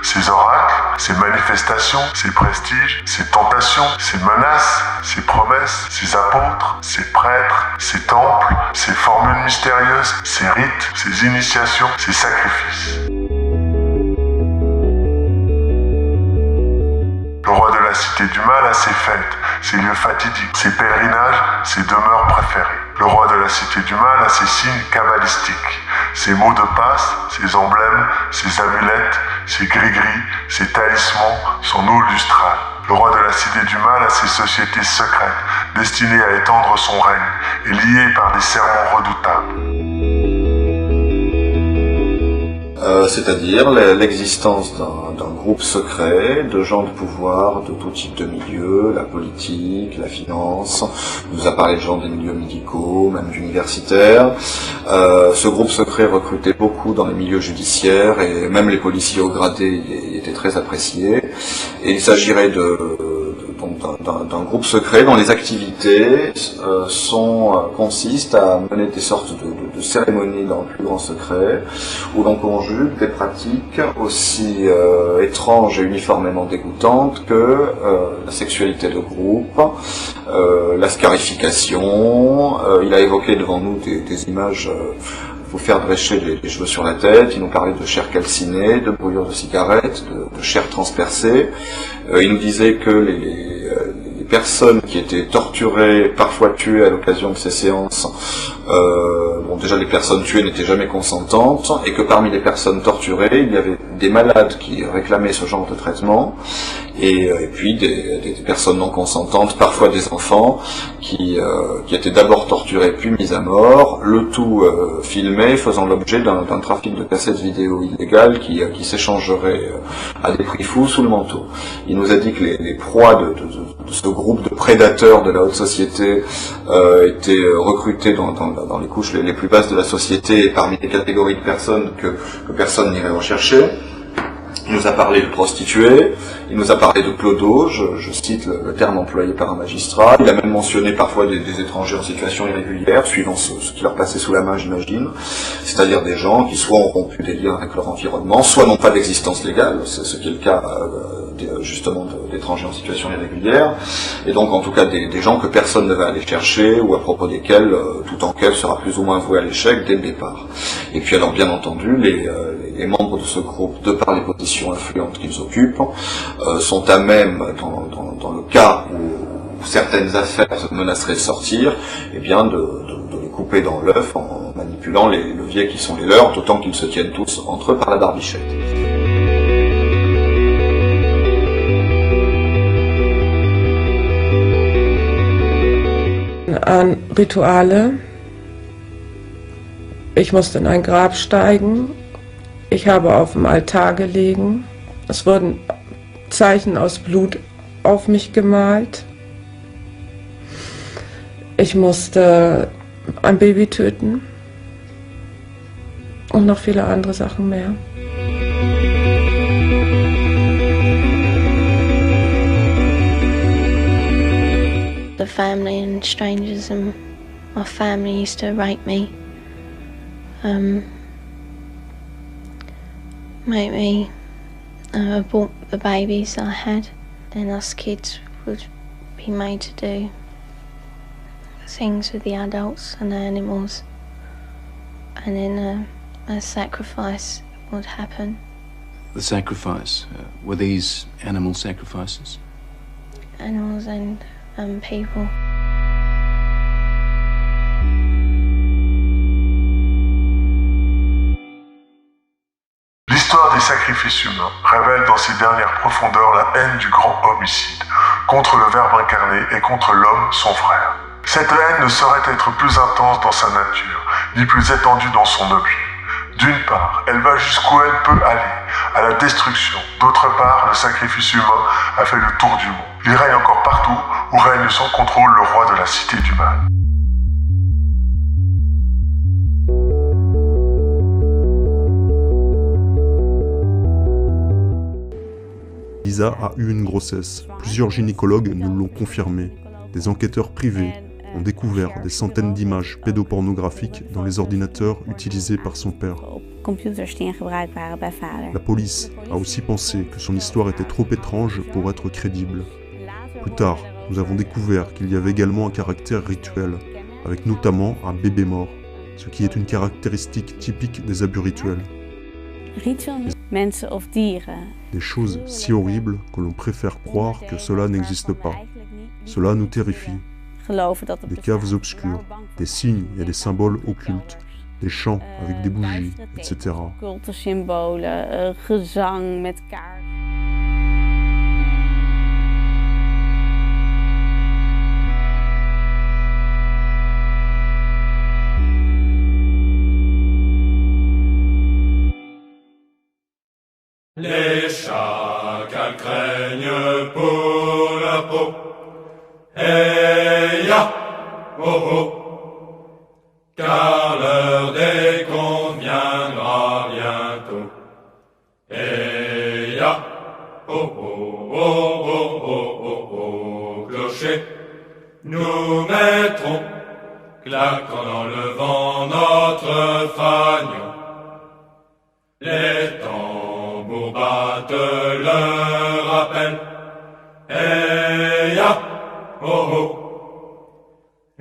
ses oracles, ses manifestations, ses prestiges, ses tentations, ses menaces, ses promesses, ses apôtres, ses prêtres, ses temples, ses formules mystérieuses, ses rites, ses initiations, ses sacrifices. Le roi de la cité du mal a ses fêtes, ses lieux fatidiques, ses pèlerinages, ses demeures préférées. Le roi de la cité du mal a ses signes kabbalistiques, ses mots de passe, ses emblèmes, ses amulettes, ses gris-gris, ses talismans, son eau lustrale. Le roi de la cité du mal a ses sociétés secrètes, destinées à étendre son règne et liées par des serments redoutables. C'est-à-dire l'existence d'un groupe secret de gens de pouvoir de tout type de milieux, la politique, la finance, on nous a parlé de gens des milieux médicaux, même universitaires. Ce groupe secret recrutait beaucoup dans les milieux judiciaires et même les policiers haut gradés y étaient très appréciés. Et il s'agirait d'un groupe secret dont les activités consistent à mener des sortes de cérémonies dans le plus grand secret, où l'on conjugue des pratiques aussi étranges et uniformément dégoûtantes que la sexualité de groupe, la scarification. Il a évoqué devant nous des images vous faire drécher les cheveux sur la tête. Il nous parlait de chair calcinée, de brûlures de cigarettes, de chair transpercée. Il nous disait que les personnes qui étaient torturées, parfois tuées à l'occasion de ces séances, déjà les personnes tuées n'étaient jamais consentantes, et que parmi les personnes torturées, il y avait des malades qui réclamaient ce genre de traitement, et puis des personnes non consentantes, parfois des enfants, qui étaient d'abord torturés puis mis à mort, le tout filmé, faisant l'objet d'un trafic de cassettes vidéo illégales qui s'échangerait à des prix fous sous le manteau. Il nous a dit que les proies de ce groupe de prédateurs de la haute société étaient recrutés dans les couches les plus basses de la société et parmi les catégories de personnes que personne n'irait rechercher. Il nous a parlé de prostituées, il nous a parlé de clodos, je cite le terme employé par un magistrat. Il a même mentionné parfois des étrangers en situation irrégulière, suivant ce qui leur passait sous la main, j'imagine. C'est-à-dire des gens qui soit ont rompu des liens avec leur environnement, soit n'ont pas d'existence légale, c'est ce qui est le cas justement d'étrangers en situation irrégulière, et donc en tout cas des gens que personne ne va aller chercher, ou à propos desquels toute enquête sera plus ou moins vouée à l'échec dès le départ. Et puis alors bien entendu, les membres de ce groupe, de par les positions influentes qu'ils occupent, sont à même, dans le cas où certaines affaires menaceraient de sortir, eh bien de les couper dans l'œuf en manipulant les leviers qui sont les leurs, d'autant qu'ils se tiennent tous entre eux par la barbichette. An Rituale. Ich musste in ein Grab steigen. Ich habe auf dem Altar gelegen. Es wurden Zeichen aus Blut auf mich gemalt. Ich musste ein Baby töten. Und noch viele andere Sachen mehr. The family and strangers in my family used to rape me, make me abort the babies I had, and us kids would be made to do things with the adults and the animals, and then a sacrifice would happen. The sacrifice, were these animal sacrifices? Animals and people. L'histoire des sacrifices humains révèle dans ses dernières profondeurs la haine du grand homicide, contre le Verbe incarné et contre l'homme, son frère. Cette haine ne saurait être plus intense dans sa nature, ni plus étendue dans son objet. D'une part, elle va jusqu'où elle peut aller, à la destruction. D'autre part, le sacrifice humain a fait le tour du monde. Il règne encore partout où règne sans contrôle le roi de la cité du mal. Lisa a eu une grossesse. Plusieurs gynécologues nous l'ont confirmé. Des enquêteurs privés ont découvert des centaines d'images pédopornographiques dans les ordinateurs utilisés par son père. computers die in gebruik waren bij vader. La police a aussi pensé que son histoire était trop étrange pour être crédible. Plus tard, nous avons découvert qu'il y avait également un caractère rituel, avec notamment un bébé mort, ce qui est une caractéristique typique des abus rituels. Ritueel mensen of dieren. Des choses si horribles que l'on préfère croire que cela n'existe pas. Cela nous terrifie. Geloven dat het Des bestaat. caves obscures, des signes et des symboles occultes, des chants avec des bougies, etc. Occulte symbolen, gezang met kaart. Les chacals craignent pour leur peau. Hey ya, oh oh, car l'heure des comptes viendra bientôt. Hey ya, oh oh, oh oh, oh oh, oh, clocher, nous mettrons, claquant dans le vent notre fanion. Les tambours battent le rappel. Hey ya, oh oh.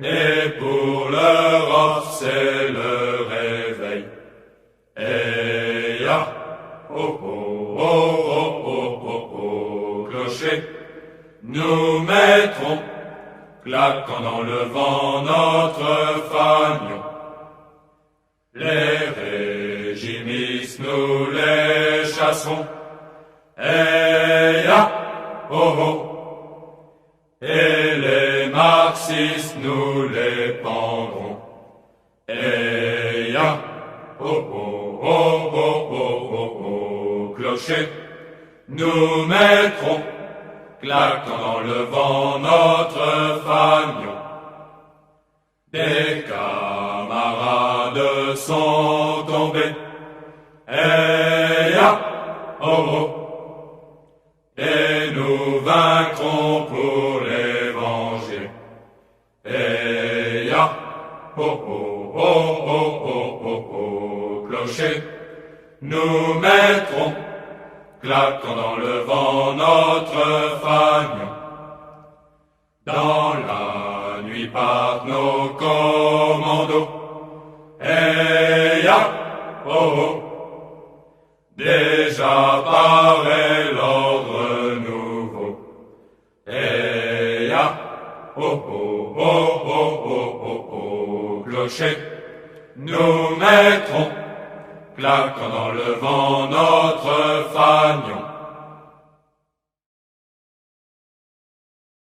Et pour l'Europe c'est le réveil. Hey ya, oh oh, oh oh, oh oh, oh, clocher. Nous mettrons, claquant dans le vent notre fanion. Les régimistes nous les chasserons. Hey ya, oh oh. Et les marxistes nous les pendrons. Hey ya, oh oh, oh oh, oh oh, oh, clocher. Nous mettrons, claquant dans le vent notre fanion. Des camarades sont tombés. Hey ya, oh oh. Et nous vaincrons pour les venger. Hey ya, oh oh, oh oh, oh oh, oh, clocher. Nous mettrons, claquant dans le vent notre fanion. Dans la nuit partent nos commandos. Hey ya, oh oh. Déjà paraît l'ordre nouveau. Hey ya, oh oh, oh oh, oh oh, oh, clocher. Nous mettrons, claquant dans le vent notre fanion.